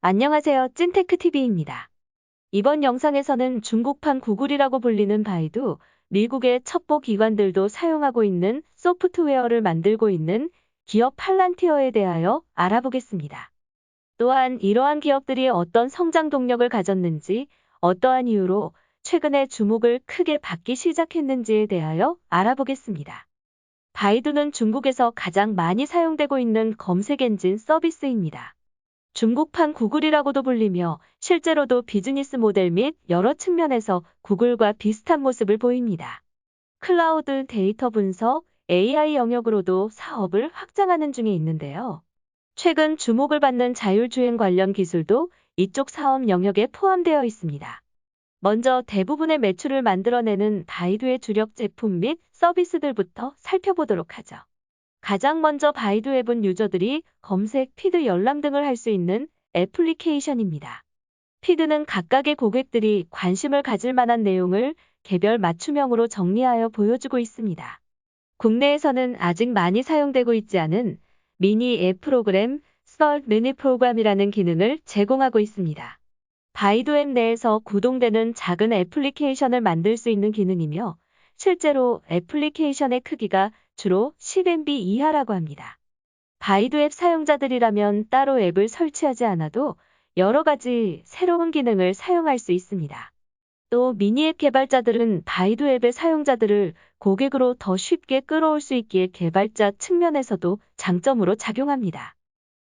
안녕하세요. 찐테크TV입니다. 이번 영상에서는 중국판 구글이라고 불리는 바이두, 미국의 첩보 기관들도 사용하고 있는 소프트웨어를 만들고 있는 기업 팔란티어에 대하여 알아보겠습니다. 또한 이러한 기업들이 어떤 성장 동력을 가졌는지, 어떠한 이유로 최근에 주목을 크게 받기 시작했는지에 대하여 알아보겠습니다. 바이두는 중국에서 가장 많이 사용되고 있는 검색 엔진 서비스입니다. 중국판 구글이라고도 불리며 실제로도 비즈니스 모델 및 여러 측면에서 구글과 비슷한 모습을 보입니다. 클라우드 데이터 분석, AI 영역으로도 사업을 확장하는 중에 있는데요. 최근 주목을 받는 자율주행 관련 기술도 이쪽 사업 영역에 포함되어 있습니다. 먼저 대부분의 매출을 만들어내는 바이두의 주력 제품 및 서비스들부터 살펴보도록 하죠. 가장 먼저 바이두 앱은 유저들이 검색, 피드 열람 등을 할 수 있는 애플리케이션입니다. 피드는 각각의 고객들이 관심을 가질 만한 내용을 개별 맞춤형으로 정리하여 보여주고 있습니다. 국내에서는 아직 많이 사용되고 있지 않은 미니 앱 프로그램, 스몰 미니 프로그램이라는 기능을 제공하고 있습니다. 바이두 앱 내에서 구동되는 작은 애플리케이션을 만들 수 있는 기능이며 실제로 애플리케이션의 크기가 주로 10MB 이하라고 합니다. 바이두 앱 사용자들이라면 따로 앱을 설치하지 않아도 여러 가지 새로운 기능을 사용할 수 있습니다. 또 미니앱 개발자들은 바이두 앱의 사용자들을 고객으로 더 쉽게 끌어올 수 있기에 개발자 측면에서도 장점으로 작용합니다.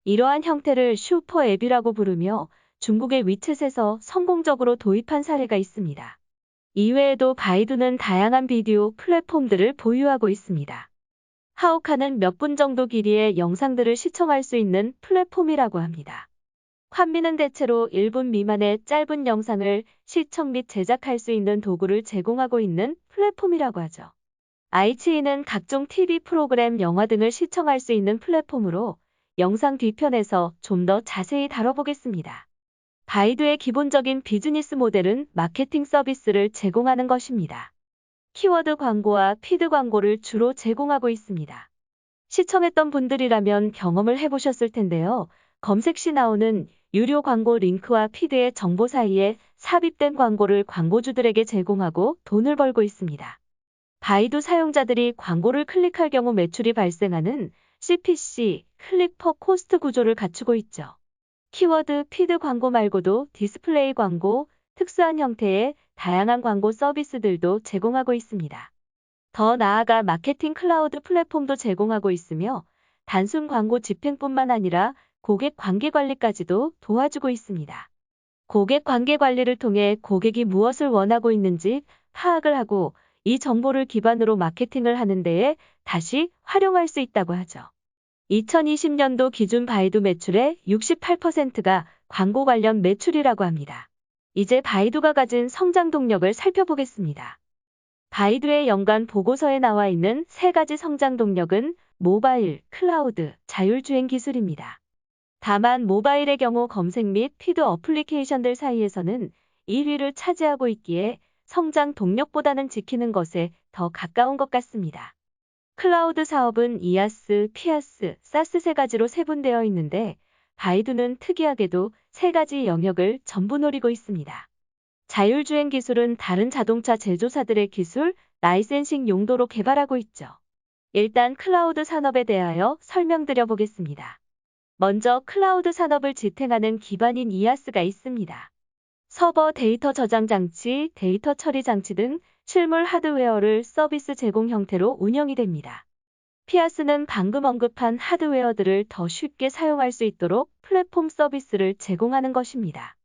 이러한 형태를 슈퍼 앱이라고 부르며 중국의 위챗에서 성공적으로 도입한 사례가 있습니다. 이외에도 바이두는 다양한 비디오 플랫폼들을 보유하고 있습니다. 하오카는 몇 분 정도 길이의 영상들을 시청할 수 있는 플랫폼이라고 합니다. 환미는 대체로 1분 미만의 짧은 영상을 시청 및 제작할 수 있는 도구를 제공하고 있는 플랫폼이라고 하죠. 아이치이는 각종 TV 프로그램, 영화 등을 시청할 수 있는 플랫폼으로 영상 뒤편에서 좀 더 자세히 다뤄보겠습니다. 바이두의 기본적인 비즈니스 모델은 마케팅 서비스를 제공하는 것입니다. 키워드 광고와 피드 광고를 주로 제공하고 있습니다. 시청했던 분들이라면 경험을 해보셨을 텐데요. 검색 시 나오는 유료 광고 링크와 피드의 정보 사이에 삽입된 광고를 광고주들에게 제공하고 돈을 벌고 있습니다. 바이두 사용자들이 광고를 클릭할 경우 매출이 발생하는 CPC, 클릭 퍼 코스트 구조를 갖추고 있죠. 키워드, 피드 광고 말고도 디스플레이 광고, 특수한 형태의 다양한 광고 서비스들도 제공하고 있습니다. 더 나아가 마케팅 클라우드 플랫폼도 제공하고 있으며 단순 광고 집행뿐만 아니라 고객 관계 관리까지도 도와주고 있습니다. 고객 관계 관리를 통해 고객이 무엇을 원하고 있는지 파악을 하고 이 정보를 기반으로 마케팅을 하는 데에 다시 활용할 수 있다고 하죠. 2020년도 기준 바이두 매출의 68%가 광고 관련 매출이라고 합니다. 이제 바이두가 가진 성장 동력을 살펴보겠습니다. 바이두의 연간 보고서에 나와 있는 세 가지 성장 동력은 모바일, 클라우드, 자율주행 기술입니다. 다만 모바일의 경우 검색 및 피드 어플리케이션들 사이에서는 1위를 차지하고 있기에 성장 동력보다는 지키는 것에 더 가까운 것 같습니다. 클라우드 사업은 이아스, 피아스, 사스 세 가지로 세분되어 있는데 바이두는 특이하게도 세 가지 영역을 전부 노리고 있습니다. 자율주행 기술은 다른 자동차 제조사들의 기술, 라이센싱 용도로 개발하고 있죠. 일단 클라우드 산업에 대하여 설명드려 보겠습니다. 먼저 클라우드 산업을 지탱하는 기반인 이아스가 있습니다. 서버 데이터 저장 장치, 데이터 처리 장치 등 실물 하드웨어를 서비스 제공 형태로 운영이 됩니다. 피아스는 방금 언급한 하드웨어들을 더 쉽게 사용할 수 있도록 플랫폼 서비스를 제공하는 것입니다.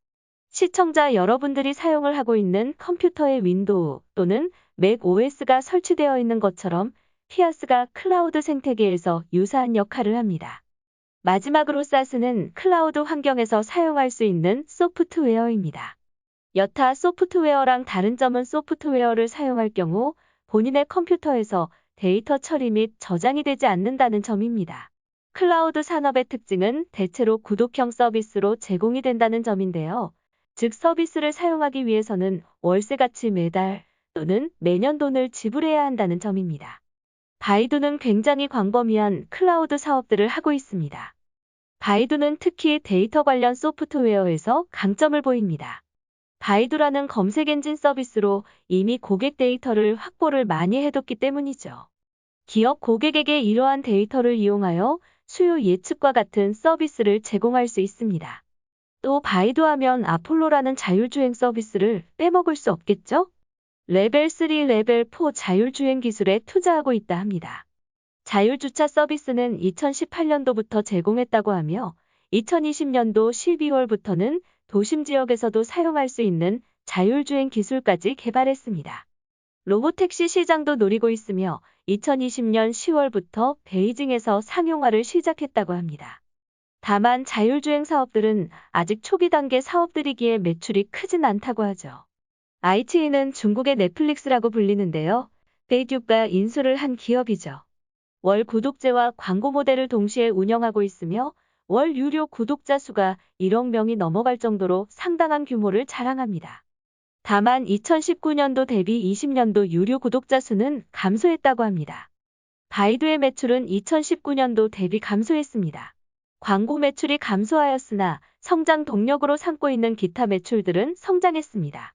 시청자 여러분들이 사용을 하고 있는 컴퓨터에 윈도우 또는 맥 OS가 설치되어 있는 것처럼 피아스가 클라우드 생태계에서 유사한 역할을 합니다. 마지막으로 사스는 클라우드 환경에서 사용할 수 있는 소프트웨어입니다. 여타 소프트웨어랑 다른 점은 소프트웨어를 사용할 경우 본인의 컴퓨터에서 데이터 처리 및 저장이 되지 않는다는 점입니다. 클라우드 산업의 특징은 대체로 구독형 서비스로 제공이 된다는 점인데요. 즉 서비스를 사용하기 위해서는 월세같이 매달 또는 매년 돈을 지불해야 한다는 점입니다. 바이두는 굉장히 광범위한 클라우드 사업들을 하고 있습니다. 바이두는 특히 데이터 관련 소프트웨어에서 강점을 보입니다. 바이두라는 검색 엔진 서비스로 이미 고객 데이터를 확보를 많이 해뒀기 때문이죠. 기업 고객에게 이러한 데이터를 이용하여 수요 예측과 같은 서비스를 제공할 수 있습니다. 또 바이두 하면 아폴로라는 자율주행 서비스를 빼먹을 수 없겠죠? 레벨 3, 레벨 4 자율주행 기술에 투자하고 있다 합니다. 자율주차 서비스는 2018년도부터 제공했다고 하며 2020년도 12월부터는 도심 지역에서도 사용할 수 있는 자율주행 기술까지 개발했습니다. 로보택시 시장도 노리고 있으며 2020년 10월부터 베이징에서 상용화를 시작했다고 합니다. 다만 자율주행 사업들은 아직 초기 단계 사업들이기에 매출이 크진 않다고 하죠. iQ는 중국의 넷플릭스라고 불리는데요. 베이듀가 인수를 한 기업이죠. 월 구독제와 광고 모델을 동시에 운영하고 있으며 월 유료 구독자 수가 1억 명이 넘어갈 정도로 상당한 규모를 자랑합니다. 다만 2019년도 대비 20년도 유료 구독자 수는 감소했다고 합니다. 바이두의 매출은 2019년도 대비 감소했습니다. 광고 매출이 감소하였으나 성장 동력으로 삼고 있는 기타 매출들은 성장했습니다.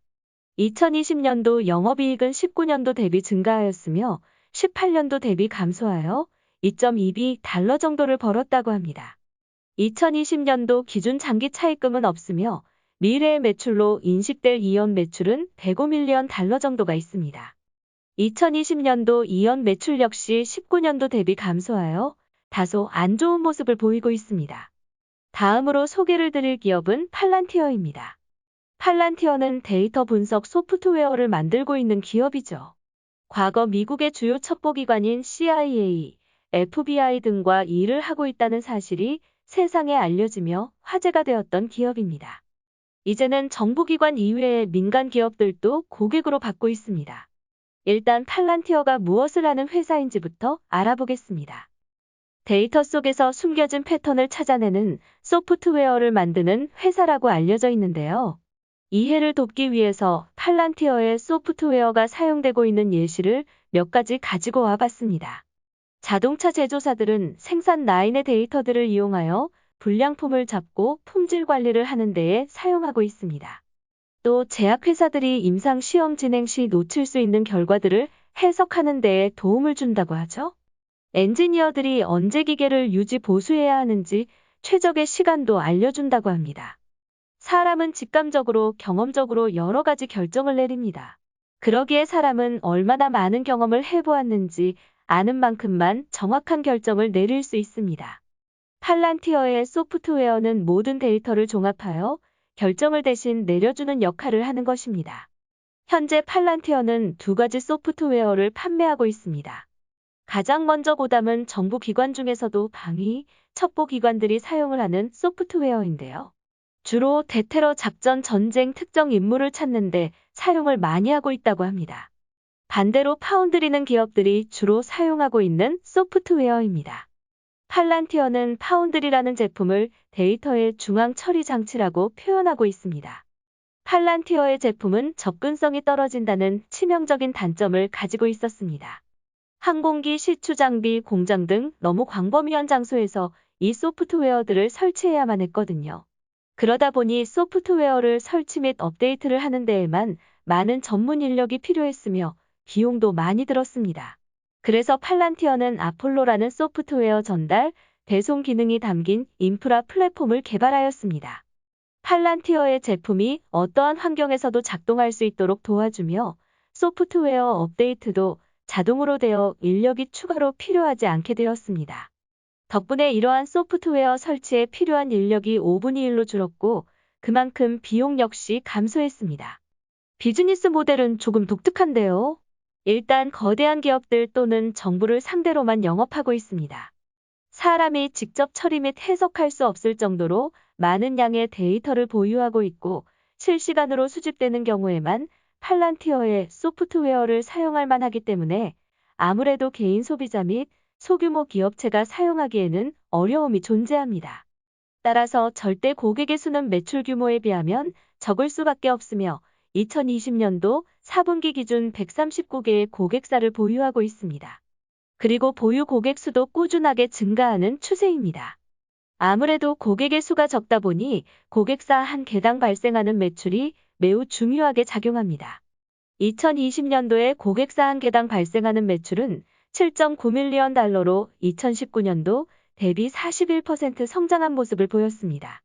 2020년도 영업이익은 19년도 대비 증가하였으며 18년도 대비 감소하여 2.2비 달러 정도를 벌었다고 합니다. 2020년도 기준 장기 차입금은 없으며 미래의 매출로 인식될 이연 매출은 105밀리언 달러 정도가 있습니다. 2020년도 이연 매출 역시 19년도 대비 감소하여 다소 안 좋은 모습을 보이고 있습니다. 다음으로 소개를 드릴 기업은 팔란티어입니다. 팔란티어는 데이터 분석 소프트웨어를 만들고 있는 기업이죠. 과거 미국의 주요 첩보기관인 CIA, FBI 등과 일을 하고 있다는 사실이 세상에 알려지며 화제가 되었던 기업입니다. 이제는 정부기관 이외의 민간 기업들도 고객으로 받고 있습니다. 일단 팔란티어가 무엇을 하는 회사인지부터 알아보겠습니다. 데이터 속에서 숨겨진 패턴을 찾아내는 소프트웨어를 만드는 회사라고 알려져 있는데요. 이해를 돕기 위해서 팔란티어의 소프트웨어가 사용되고 있는 예시를 몇 가지 가지고 와봤습니다. 자동차 제조사들은 생산 라인의 데이터들을 이용하여 불량품을 잡고 품질 관리를 하는 데에 사용하고 있습니다. 또 제약회사들이 임상 시험 진행 시 놓칠 수 있는 결과들을 해석하는 데에 도움을 준다고 하죠. 엔지니어들이 언제 기계를 유지 보수해야 하는지 최적의 시간도 알려준다고 합니다. 사람은 직감적으로 경험적으로 여러 가지 결정을 내립니다. 그러기에 사람은 얼마나 많은 경험을 해보았는지 아는 만큼만 정확한 결정을 내릴 수 있습니다. 팔란티어의 소프트웨어는 모든 데이터를 종합하여 결정을 대신 내려주는 역할을 하는 것입니다. 현재 팔란티어는 두 가지 소프트웨어를 판매하고 있습니다. 가장 먼저 고담은 정부 기관 중에서도 방위, 첩보 기관들이 사용을 하는 소프트웨어인데요. 주로 대테러 작전 전쟁 특정 인물을 찾는데 사용을 많이 하고 있다고 합니다. 반대로 파운드리는 기업들이 주로 사용하고 있는 소프트웨어입니다. 팔란티어는 파운드리라는 제품을 데이터의 중앙 처리 장치라고 표현하고 있습니다. 팔란티어의 제품은 접근성이 떨어진다는 치명적인 단점을 가지고 있었습니다. 항공기 시추 장비 공장 등 너무 광범위한 장소에서 이 소프트웨어들을 설치해야만 했거든요. 그러다 보니 소프트웨어를 설치 및 업데이트를 하는 데에만 많은 전문 인력이 필요했으며 비용도 많이 들었습니다. 그래서 팔란티어는 아폴로라는 소프트웨어 전달, 배송 기능이 담긴 인프라 플랫폼을 개발하였습니다. 팔란티어의 제품이 어떠한 환경에서도 작동할 수 있도록 도와주며 소프트웨어 업데이트도 자동으로 되어 인력이 추가로 필요하지 않게 되었습니다. 덕분에 이러한 소프트웨어 설치에 필요한 인력이 5분의 1로 줄었고 그만큼 비용 역시 감소했습니다. 비즈니스 모델은 조금 독특한데요. 일단 거대한 기업들 또는 정부를 상대로만 영업하고 있습니다. 사람이 직접 처리 및 해석할 수 없을 정도로 많은 양의 데이터를 보유하고 있고 실시간으로 수집되는 경우에만 팔란티어의 소프트웨어를 사용할 만하기 때문에 아무래도 개인 소비자 및 소규모 기업체가 사용하기에는 어려움이 존재합니다. 따라서 절대 고객의 수는 매출 규모에 비하면 적을 수밖에 없으며 2020년도 4분기 기준 139개의 고객사를 보유하고 있습니다. 그리고 보유 고객 수도 꾸준하게 증가하는 추세입니다. 아무래도 고객의 수가 적다 보니 고객사 한 개당 발생하는 매출이 매우 중요하게 작용합니다. 2020년도에 고객사 한 개당 발생하는 매출은 7.9밀리언 달러로 2019년도 대비 41% 성장한 모습을 보였습니다.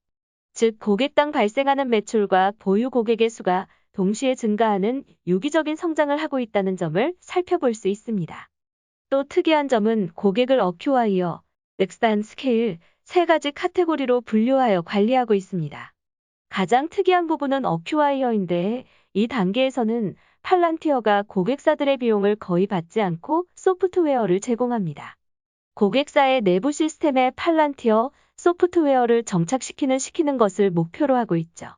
즉, 고객당 발생하는 매출과 보유 고객의 수가 동시에 증가하는 유기적인 성장을 하고 있다는 점을 살펴볼 수 있습니다. 또 특이한 점은 고객을 어큐와이어, 넥스단, 스케일 세 가지 카테고리로 분류하여 관리하고 있습니다. 가장 특이한 부분은 어큐와이어인데 이 단계에서는 팔란티어가 고객사들의 비용을 거의 받지 않고 소프트웨어를 제공합니다. 고객사의 내부 시스템에 팔란티어 소프트웨어를 시키는 것을 목표로 하고 있죠.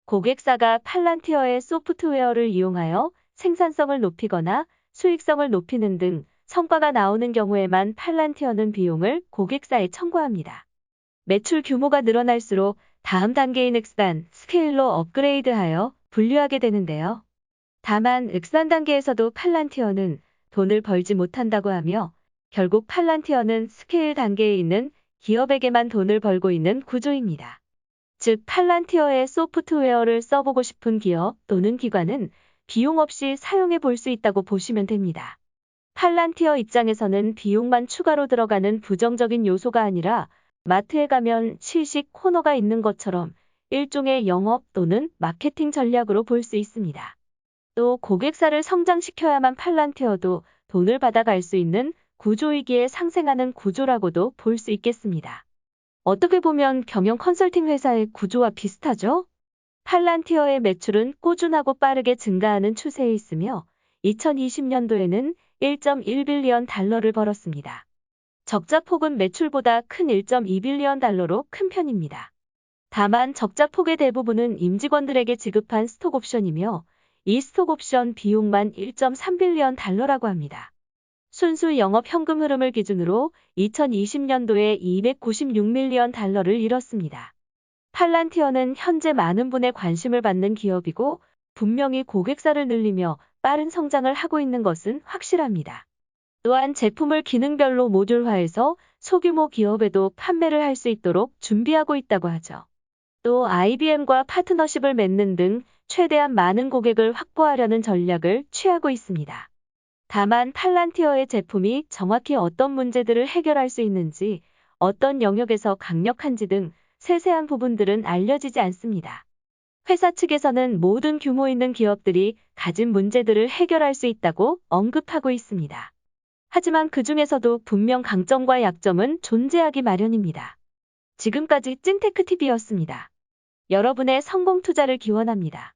고객사가 팔란티어의 소프트웨어를 이용하여 생산성을 높이거나 수익성을 높이는 등 성과가 나오는 경우에만 팔란티어는 비용을 고객사에 청구합니다. 매출 규모가 늘어날수록 다음 단계인 엑스단, 스케일로 업그레이드하여 분류하게 되는데요. 다만 엑스단 단계에서도 팔란티어는 돈을 벌지 못한다고 하며 결국 팔란티어는 스케일 단계에 있는 기업에게만 돈을 벌고 있는 구조입니다. 즉, 팔란티어의 소프트웨어를 써보고 싶은 기업 또는 기관은 비용 없이 사용해 볼 수 있다고 보시면 됩니다. 팔란티어 입장에서는 비용만 추가로 들어가는 부정적인 요소가 아니라 마트에 가면 실식 코너가 있는 것처럼 일종의 영업 또는 마케팅 전략으로 볼 수 있습니다. 또 고객사를 성장시켜야만 팔란티어도 돈을 받아갈 수 있는 구조이기에 상생하는 구조라고도 볼 수 있겠습니다. 어떻게 보면 경영 컨설팅 회사의 구조와 비슷하죠? 팔란티어의 매출은 꾸준하고 빠르게 증가하는 추세에 있으며 2020년도에는 1.1빌리언 달러를 벌었습니다. 적자폭은 매출보다 큰 1.2빌리언 달러로 큰 편입니다. 다만 적자폭의 대부분은 임직원들에게 지급한 스톡옵션이며 이 스톡옵션 비용만 1.3빌리언 달러라고 합니다. 순수 영업 현금 흐름을 기준으로 2020년도에 296밀리언 달러를 잃었습니다. 팔란티어는 현재 많은 분의 관심을 받는 기업이고 분명히 고객사를 늘리며 빠른 성장을 하고 있는 것은 확실합니다. 또한 제품을 기능별로 모듈화해서 소규모 기업에도 판매를 할 수 있도록 준비하고 있다고 하죠. 또 IBM과 파트너십을 맺는 등 최대한 많은 고객을 확보하려는 전략을 취하고 있습니다. 다만 팔란티어의 제품이 정확히 어떤 문제들을 해결할 수 있는지, 어떤 영역에서 강력한지 등 세세한 부분들은 알려지지 않습니다. 회사 측에서는 모든 규모 있는 기업들이 가진 문제들을 해결할 수 있다고 언급하고 있습니다. 하지만 그 중에서도 분명 강점과 약점은 존재하기 마련입니다. 지금까지 찐테크TV였습니다. 여러분의 성공 투자를 기원합니다.